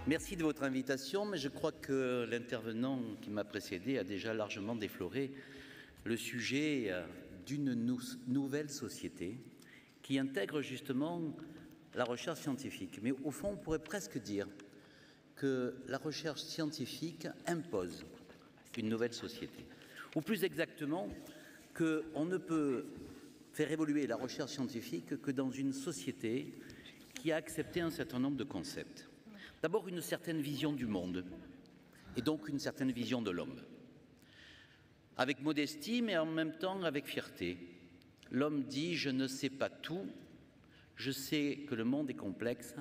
Merci de votre invitation, mais je crois que l'intervenant qui m'a précédé a déjà largement défloré le sujet d'une nouvelle société qui intègre justement la recherche scientifique. Mais au fond, on pourrait presque dire que la recherche scientifique impose une nouvelle société. Ou plus exactement, qu'on ne peut faire évoluer la recherche scientifique que dans une société qui a accepté un certain nombre de concepts. D'abord, une certaine vision du monde, et donc une certaine vision de l'homme. Avec modestie, mais en même temps avec fierté. L'homme dit « je ne sais pas tout, je sais que le monde est complexe,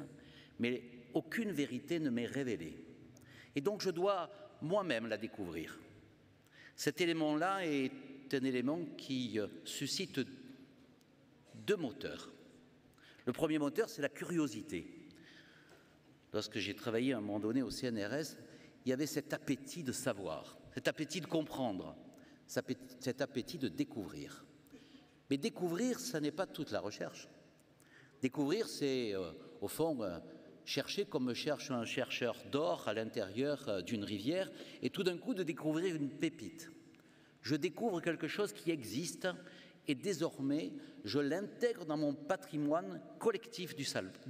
mais aucune vérité ne m'est révélée. Et donc je dois moi-même la découvrir. » Cet élément-là est un élément qui suscite deux moteurs. Le premier moteur, c'est la curiosité. Lorsque j'ai travaillé à un moment donné au CNRS, il y avait cet appétit de savoir, cet appétit de comprendre, cet appétit de découvrir. Mais découvrir, ça n'est pas toute la recherche. Découvrir, c'est au fond chercher comme cherche un chercheur d'or à l'intérieur d'une rivière et tout d'un coup de découvrir une pépite. Je découvre quelque chose qui existe et désormais je l'intègre dans mon patrimoine collectif du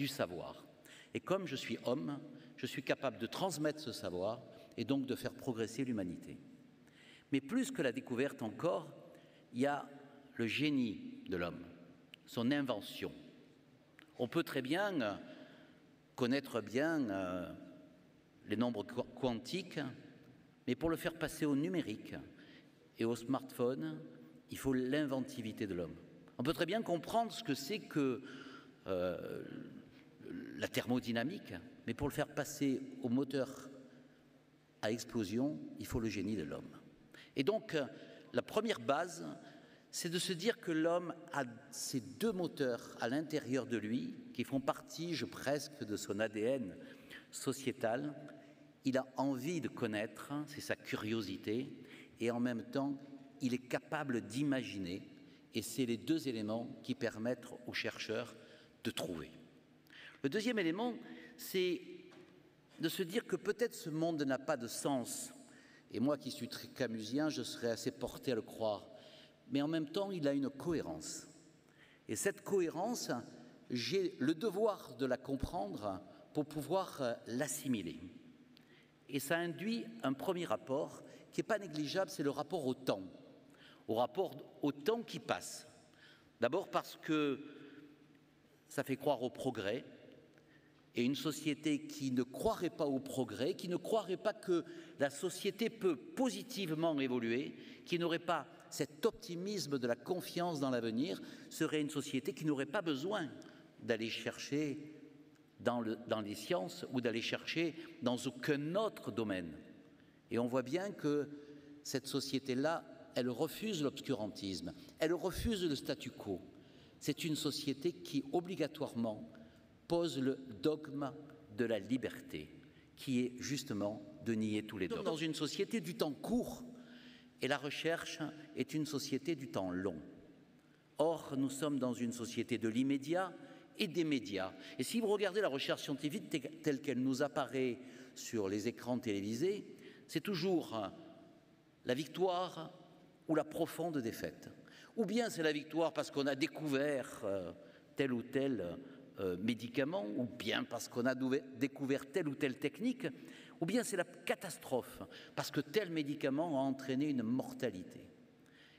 savoir. Et comme je suis homme, je suis capable de transmettre ce savoir et donc de faire progresser l'humanité. Mais plus que la découverte encore, il y a le génie de l'homme, son invention. On peut très bien connaître bien les nombres quantiques, mais pour le faire passer au numérique et au smartphone, il faut l'inventivité de l'homme. On peut très bien comprendre ce que c'est que la thermodynamique, mais pour le faire passer au moteur à explosion, il faut le génie de l'homme. Et donc, la première base, c'est de se dire que l'homme a ces deux moteurs à l'intérieur de lui, qui font partie, presque, de son ADN sociétal. Il a envie de connaître, c'est sa curiosité, et en même temps, il est capable d'imaginer, et c'est les deux éléments qui permettent aux chercheurs de trouver. Le deuxième élément, c'est de se dire que peut-être ce monde n'a pas de sens. Et moi qui suis très camusien, je serais assez porté à le croire. Mais en même temps, il a une cohérence. Et cette cohérence, j'ai le devoir de la comprendre pour pouvoir l'assimiler. Et ça induit un premier rapport qui n'est pas négligeable, c'est le rapport au temps qui passe. D'abord parce que ça fait croire au progrès. Et une société qui ne croirait pas au progrès, qui ne croirait pas que la société peut positivement évoluer, qui n'aurait pas cet optimisme de la confiance dans l'avenir, serait une société qui n'aurait pas besoin d'aller chercher dans les sciences ou d'aller chercher dans aucun autre domaine. Et on voit bien que cette société-là, elle refuse l'obscurantisme, elle refuse le statu quo. C'est une société qui, obligatoirement, pose le dogme de la liberté, qui est justement de nier tous les dogmes. Nous sommes dans une société du temps court, et la recherche est une société du temps long. Or, nous sommes dans une société de l'immédiat et des médias. Et si vous regardez la recherche scientifique telle qu'elle nous apparaît sur les écrans télévisés, c'est toujours la victoire ou la profonde défaite. Ou bien c'est la victoire parce qu'on a découvert tel ou tel médicaments, ou bien parce qu'on a découvert telle ou telle technique, ou bien c'est la catastrophe, parce que tel médicament a entraîné une mortalité.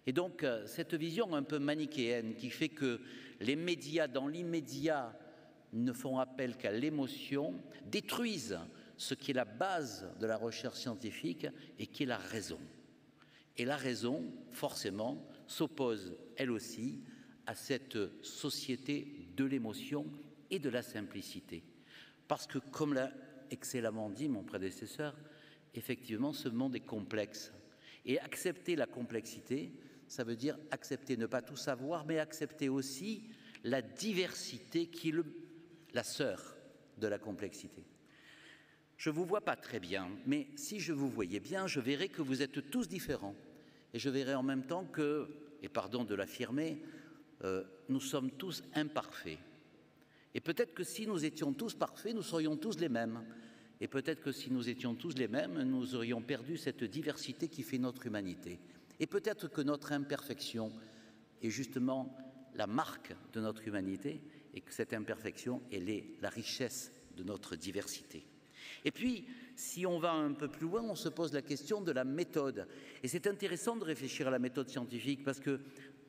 Et donc, cette vision un peu manichéenne qui fait que les médias, dans l'immédiat, ne font appel qu'à l'émotion, détruisent ce qui est la base de la recherche scientifique et qui est la raison. Et la raison, forcément, s'oppose, elle aussi, à cette société de l'émotion et de la simplicité. Parce que, comme l'a excellemment dit mon prédécesseur, effectivement, ce monde est complexe. Et accepter la complexité, ça veut dire accepter ne pas tout savoir, mais accepter aussi la diversité qui est la sœur de la complexité. Je ne vous vois pas très bien, mais si je vous voyais bien, je verrais que vous êtes tous différents. Et je verrais en même temps que, et pardon de l'affirmer, nous sommes tous imparfaits. Et peut-être que si nous étions tous parfaits, nous serions tous les mêmes. Et peut-être que si nous étions tous les mêmes, nous aurions perdu cette diversité qui fait notre humanité. Et peut-être que notre imperfection est justement la marque de notre humanité et que cette imperfection, elle est la richesse de notre diversité. Et puis, si on va un peu plus loin, on se pose la question de la méthode. Et c'est intéressant de réfléchir à la méthode scientifique parce que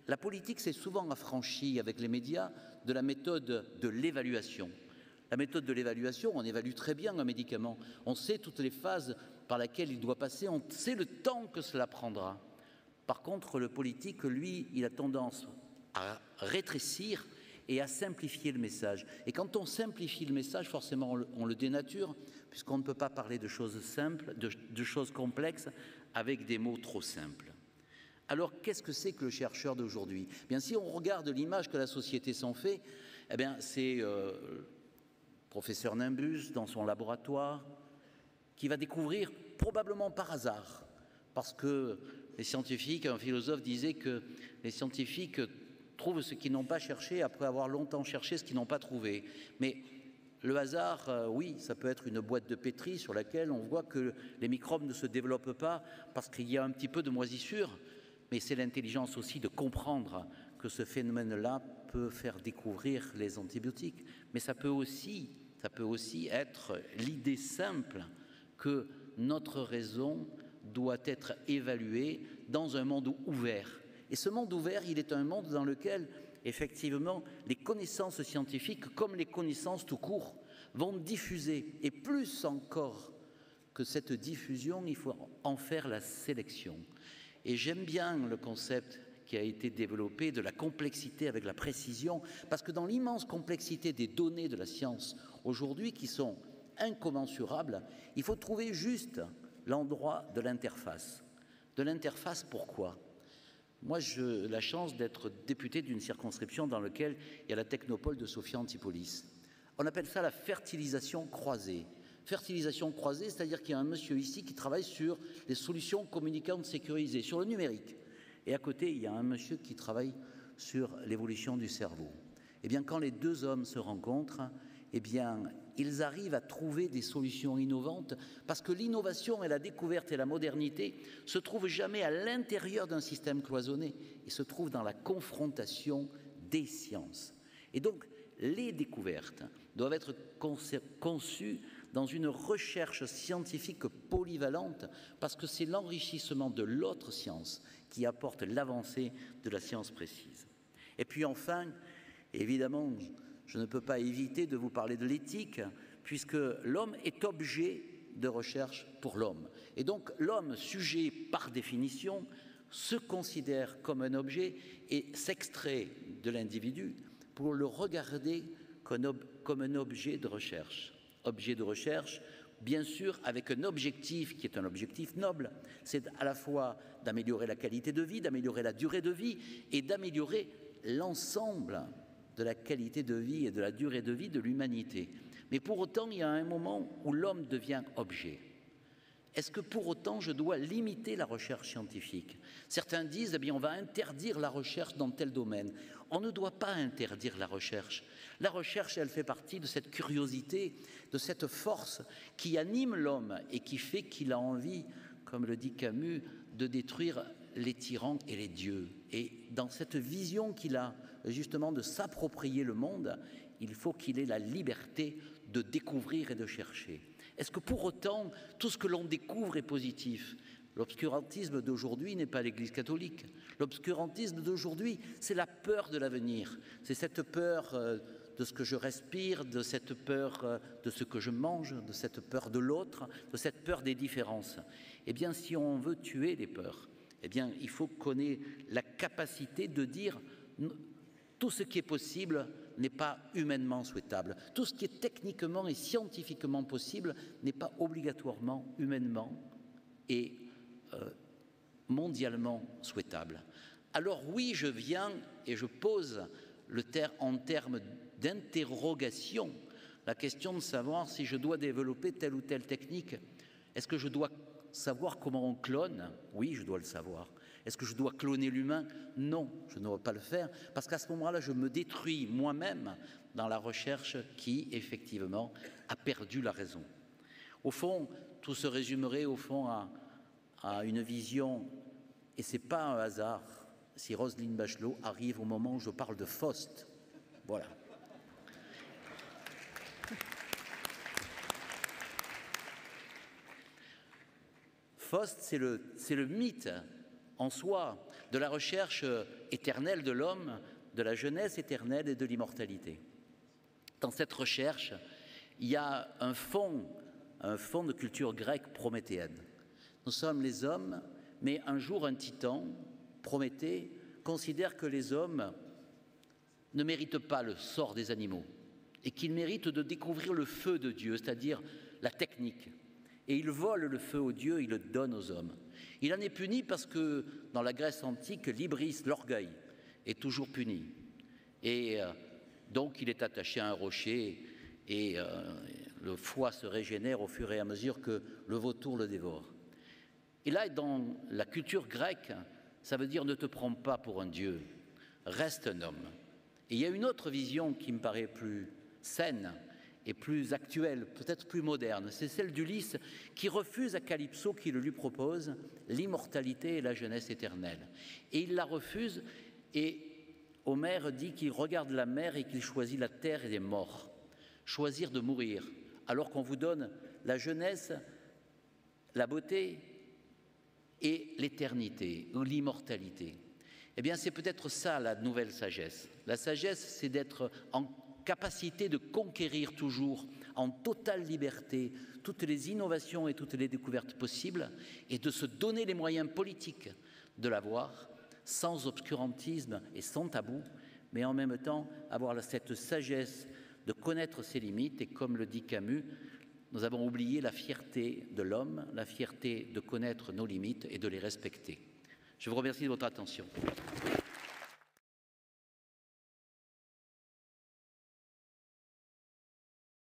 la politique s'est souvent affranchie avec les médias de la méthode de l'évaluation. La méthode de l'évaluation, on évalue très bien un médicament. On sait toutes les phases par lesquelles il doit passer, on sait le temps que cela prendra. Par contre, le politique, lui, il a tendance à rétrécir et à simplifier le message. Et quand on simplifie le message, forcément, on le dénature, puisqu'on ne peut pas parler de choses simples, de choses complexes, avec des mots trop simples. Alors, qu'est-ce que c'est que le chercheur d'aujourd'hui ? Bien, si on regarde l'image que la société s'en fait, eh bien, c'est professeur Nimbus dans son laboratoire qui va découvrir, probablement par hasard, parce que les scientifiques, un philosophe disait que les scientifiques trouvent ce qu'ils n'ont pas cherché après avoir longtemps cherché ce qu'ils n'ont pas trouvé. Mais le hasard, oui, ça peut être une boîte de pétri sur laquelle on voit que les microbes ne se développent pas parce qu'il y a un petit peu de moisissure, mais c'est l'intelligence aussi de comprendre que ce phénomène-là peut faire découvrir les antibiotiques. Mais ça peut aussi être l'idée simple que notre raison doit être évaluée dans un monde ouvert. Et ce monde ouvert, il est un monde dans lequel, effectivement, les connaissances scientifiques, comme les connaissances tout court, vont diffuser. Et plus encore que cette diffusion, il faut en faire la sélection. Et j'aime bien le concept qui a été développé de la complexité avec la précision, parce que dans l'immense complexité des données de la science aujourd'hui, qui sont incommensurables, il faut trouver juste l'endroit de l'interface. De l'interface, pourquoi ? Moi, j'ai la chance d'être député d'une circonscription dans laquelle il y a la technopole de Sophia Antipolis. On appelle ça la fertilisation croisée. Fertilisation croisée, c'est-à-dire qu'il y a un monsieur ici qui travaille sur les solutions communicantes sécurisées, sur le numérique. Et à côté, il y a un monsieur qui travaille sur l'évolution du cerveau. Eh bien, quand les deux hommes se rencontrent, eh bien, ils arrivent à trouver des solutions innovantes parce que l'innovation et la découverte et la modernité se trouvent jamais à l'intérieur d'un système cloisonné, ils se trouvent dans la confrontation des sciences. Et donc, les découvertes doivent être conçues dans une recherche scientifique polyvalente parce que c'est l'enrichissement de l'autre science qui apporte l'avancée de la science précise. Et puis enfin, évidemment, je ne peux pas éviter de vous parler de l'éthique, puisque l'homme est objet de recherche pour l'homme. Et donc l'homme, sujet par définition, se considère comme un objet et s'extrait de l'individu pour le regarder comme un objet de recherche. Objet de recherche, bien sûr, avec un objectif qui est un objectif noble, c'est à la fois d'améliorer la qualité de vie, d'améliorer la durée de vie et d'améliorer l'ensemble de la qualité de vie et de la durée de vie de l'humanité. Mais pour autant, il y a un moment où l'homme devient objet. Est-ce que pour autant je dois limiter la recherche scientifique ? Certains disent, eh bien, on va interdire la recherche dans tel domaine. On ne doit pas interdire la recherche. La recherche, elle fait partie de cette curiosité, de cette force qui anime l'homme et qui fait qu'il a envie, comme le dit Camus, de détruire les tyrans et les dieux. Et dans cette vision qu'il a, justement, de s'approprier le monde, il faut qu'il ait la liberté de découvrir et de chercher. Est-ce que pour autant, tout ce que l'on découvre est positif ? L'obscurantisme d'aujourd'hui n'est pas l'Église catholique. L'obscurantisme d'aujourd'hui, c'est la peur de l'avenir. C'est cette peur de ce que je respire, de cette peur de ce que je mange, de cette peur de l'autre, de cette peur des différences. Eh bien, si on veut tuer les peurs, eh bien, il faut qu'on ait la capacité de dire tout ce qui est possible n'est pas humainement souhaitable. Tout ce qui est techniquement et scientifiquement possible n'est pas obligatoirement humainement et mondialement souhaitable. Alors oui, je viens et je pose en termes d'interrogation la question de savoir si je dois développer telle ou telle technique. Est-ce que je dois savoir comment on clone ? Oui, je dois le savoir. Est-ce que je dois cloner l'humain? Non, je ne dois pas le faire, parce qu'à ce moment-là, je me détruis moi-même dans la recherche qui, effectivement, a perdu la raison. Au fond, tout se résumerait au fond à une vision, et ce n'est pas un hasard si Roselyne Bachelot arrive au moment où je parle de Faust. Voilà. Faust, c'est le mythe en soi de la recherche éternelle de l'homme, de la jeunesse éternelle et de l'immortalité. Dans cette recherche, il y a un fond de culture grecque prométhéenne. Nous sommes les hommes, mais un jour un titan, Prométhée, considère que les hommes ne méritent pas le sort des animaux et qu'ils méritent de découvrir le feu de Dieu, c'est-à-dire la technique. Et il vole le feu aux dieux, il le donne aux hommes. Il en est puni parce que dans la Grèce antique, l'hybris, l'orgueil, est toujours puni. Et donc il est attaché à un rocher et le foie se régénère au fur et à mesure que le vautour le dévore. Et là, dans la culture grecque, ça veut dire ne te prends pas pour un dieu, reste un homme. Et il y a une autre vision qui me paraît plus saine et plus actuelle, peut-être plus moderne, c'est celle d'Ulysse qui refuse à Calypso qui le lui propose l'immortalité et la jeunesse éternelle. Et il la refuse et Homère dit qu'il regarde la mer et qu'il choisit la terre et les morts. Choisir de mourir alors qu'on vous donne la jeunesse, la beauté et l'éternité ou l'immortalité. Eh bien, c'est peut-être ça la nouvelle sagesse. La sagesse, c'est d'être en capacité de conquérir toujours en totale liberté toutes les innovations et toutes les découvertes possibles et de se donner les moyens politiques de l'avoir sans obscurantisme et sans tabou, mais en même temps avoir cette sagesse de connaître ses limites et comme le dit Camus, nous avons oublié la fierté de l'homme, la fierté de connaître nos limites et de les respecter. Je vous remercie de votre attention.